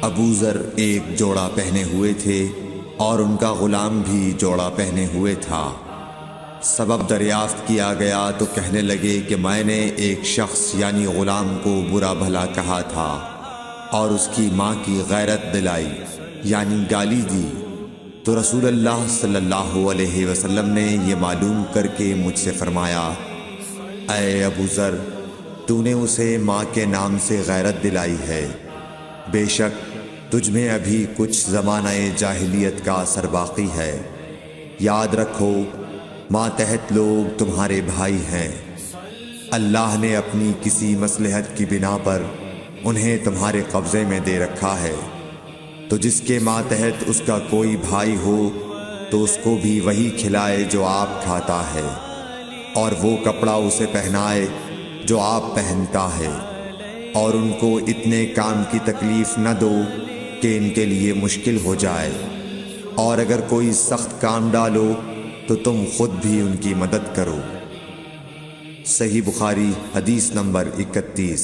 ابو ذر ایک جوڑا پہنے ہوئے تھے اور ان کا غلام بھی جوڑا پہنے ہوئے تھا۔ سبب دریافت کیا گیا تو کہنے لگے کہ میں نے ایک شخص یعنی غلام کو برا بھلا کہا تھا اور اس کی ماں کی غیرت دلائی یعنی گالی دی، تو رسول اللہ صلی اللہ علیہ وسلم نے یہ معلوم کر کے مجھ سے فرمایا، اے ابو ذر، تو نے اسے ماں کے نام سے غیرت دلائی ہے، بے شک تجھ میں ابھی کچھ زمانہ جاہلیت کا اثر باقی ہے۔ یاد رکھو ماتحت لوگ تمہارے بھائی ہیں، اللہ نے اپنی کسی مصلحت کی بنا پر انہیں تمہارے قبضے میں دے رکھا ہے، تو جس کے ماتحت اس کا کوئی بھائی ہو تو اس کو بھی وہی کھلائے جو آپ کھاتا ہے، اور وہ کپڑا اسے پہنائے جو آپ پہنتا ہے، اور ان کو اتنے کام کی تکلیف نہ دو کہ ان کے لیے مشکل ہو جائے، اور اگر کوئی سخت کام ڈالو تو تم خود بھی ان کی مدد کرو۔ صحیح بخاری حدیث نمبر 31۔